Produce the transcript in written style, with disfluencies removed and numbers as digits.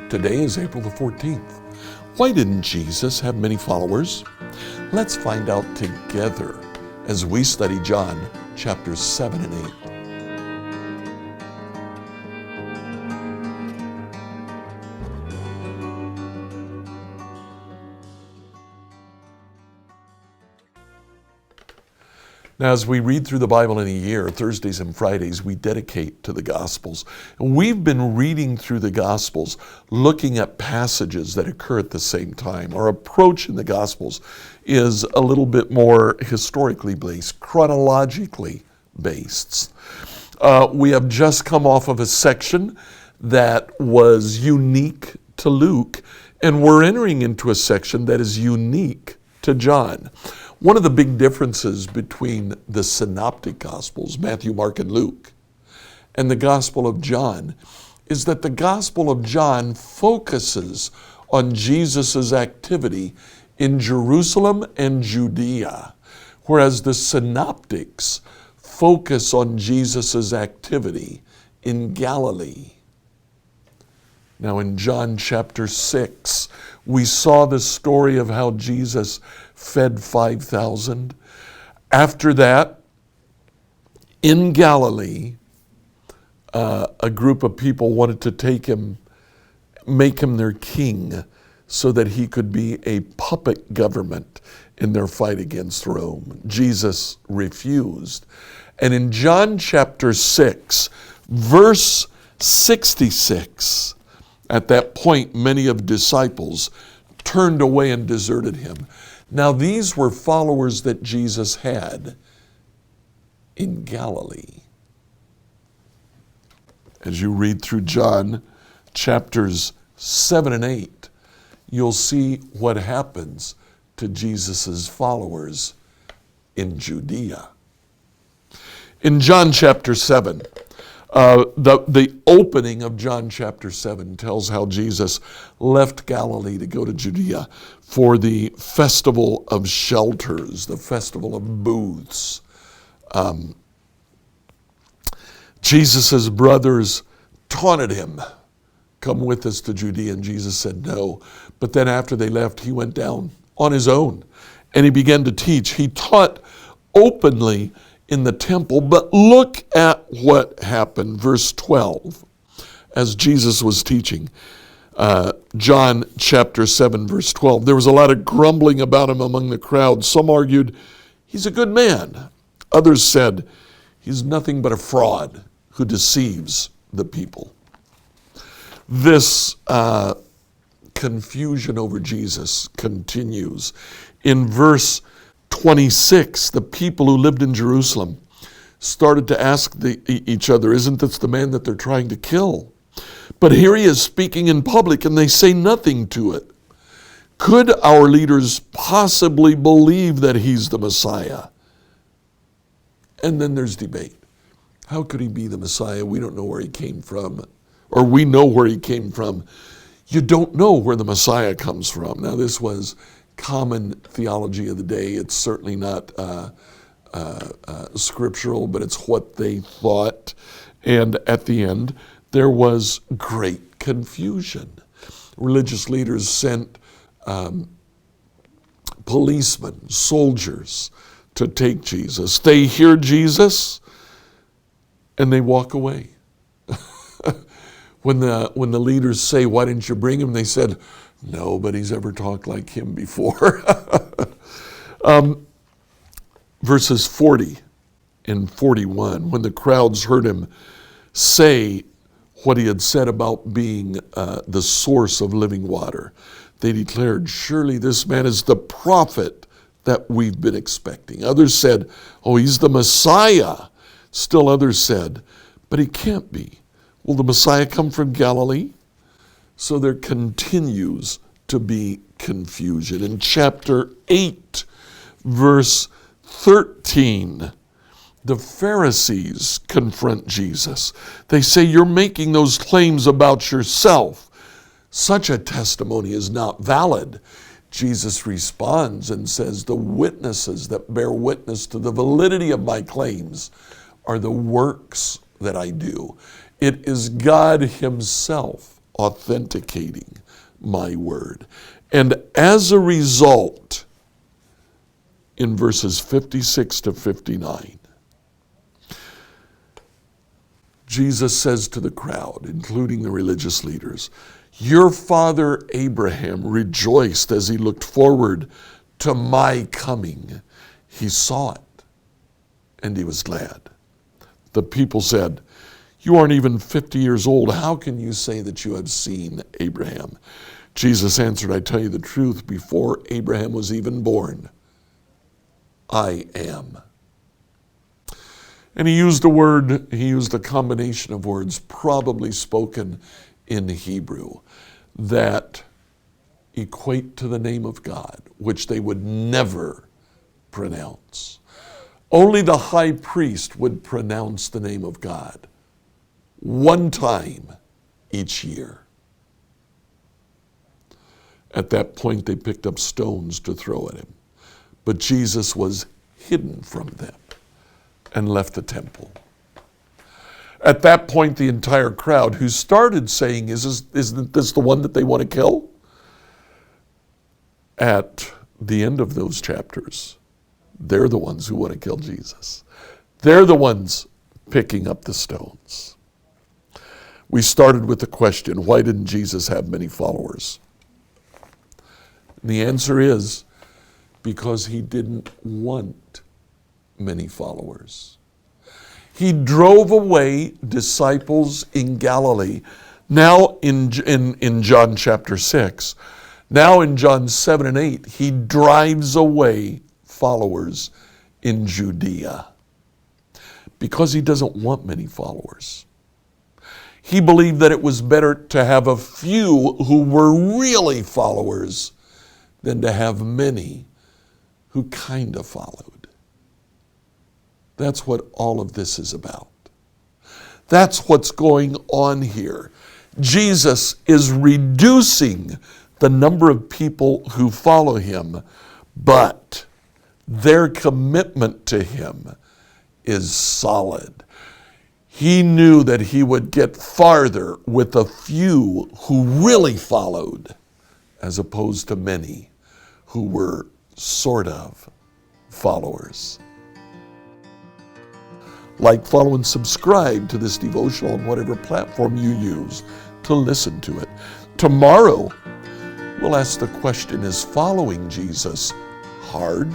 Today is April the 14th. Why didn't Jesus have many followers? Let's find out together as we study John chapters 7 and 8. Now, as we read through the Bible in a year, Thursdays and Fridays, we dedicate to the Gospels. And we've been reading through the Gospels, looking at passages that occur at the same time. Our approach in the Gospels is a little bit more historically based, chronologically based. We have just come off of a section that was unique to Luke, and we're entering into a section that is unique to John. One of the big differences between the synoptic Gospels, Matthew, Mark, and Luke, and the Gospel of John is that the Gospel of John focuses on Jesus' activity in Jerusalem and Judea, whereas the synoptics focus on Jesus' activity in Galilee. Now in John chapter 6, we saw the story of how Jesus fed 5,000. After that, in Galilee, a group of people wanted to take him, make him their king so that he could be a puppet government in their fight against Rome. Jesus refused. And in John chapter 6, verse 66, at that point, many of disciples turned away and deserted him. Now, these were followers that Jesus had in Galilee. As you read through John chapters 7 and 8, you'll see what happens to Jesus' followers in Judea. In John chapter 7, the opening of John chapter 7 tells how Jesus left Galilee to go to Judea for the festival of shelters, the festival of booths. Jesus' brothers taunted him, "Come with us to Judea," and Jesus said no. But then after they left, he went down on his own and he began to teach. He taught openly in the temple, but look at what happened. Verse 12, as Jesus was teaching, John chapter 7, verse 12, there was a lot of grumbling about him among the crowd. Some argued, "He's a good man." Others said, "He's nothing but a fraud who deceives the people." This confusion over Jesus continues. In verse 26, the people who lived in Jerusalem started to ask each other, "Isn't this the man that they're trying to kill? But here he is speaking in public and they say nothing to it. Could our leaders possibly believe that he's the Messiah?" And then there's debate. How could he be the Messiah? We don't know where he came from. Or we know where he came from. You don't know where the Messiah comes from. Now, this was common theology of the day. It's certainly not scriptural, but it's what they thought. And at the end, there was great confusion. Religious leaders sent policemen, soldiers, to take Jesus. They hear Jesus and they walk away. When the leaders say, "Why didn't you bring him?" they said, "Nobody's ever talked like him before." Verses 40 and 41, when the crowds heard him say what he had said about being the source of living water, they declared, "Surely this man is the prophet that we've been expecting." Others said, "Oh, he's the Messiah." Still others said, "But he can't be. Will the Messiah come from Galilee?" So there continues to be confusion. In chapter 8, verse 13, the Pharisees confront Jesus. They say, "You're making those claims about yourself. Such a testimony is not valid. Jesus responds and says, the witnesses that bear witness to the validity of my claims are the works that I do. It is God himself authenticating my word. And as a result, in verses 56 to 59, Jesus says to the crowd, including the religious leaders, your father Abraham rejoiced as he looked forward to my coming. He saw it, and he was glad. The people said, you aren't even 50 years old. How can you say that you have seen Abraham? Jesus answered, I tell you the truth, before Abraham was even born, I am. And he used a combination of words, probably spoken in Hebrew, that equate to the name of God, which they would never pronounce. Only the high priest would pronounce the name of God one time each year. At that point, they picked up stones to throw at him. But Jesus was hidden from them and left the temple. At that point, the entire crowd, who started saying, isn't this the one that they want to kill? At the end of those chapters, they're the ones who want to kill Jesus. They're the ones picking up the stones. We started with the question, why didn't Jesus have many followers? And the answer is, because he didn't want many followers. He drove away disciples in Galilee. Now in John chapter 6, now in John 7 and 8, he drives away followers in Judea because he doesn't want many followers. He believed that it was better to have a few who were really followers than to have many who kind of followed. That's what all of this is about. That's what's going on here. Jesus is reducing the number of people who follow him, but their commitment to him is solid. He knew that he would get farther with a few who really followed, as opposed to many who were sort of followers. Like, follow, and subscribe to this devotional on whatever platform you use to listen to it. Tomorrow, we'll ask the question, is following Jesus hard?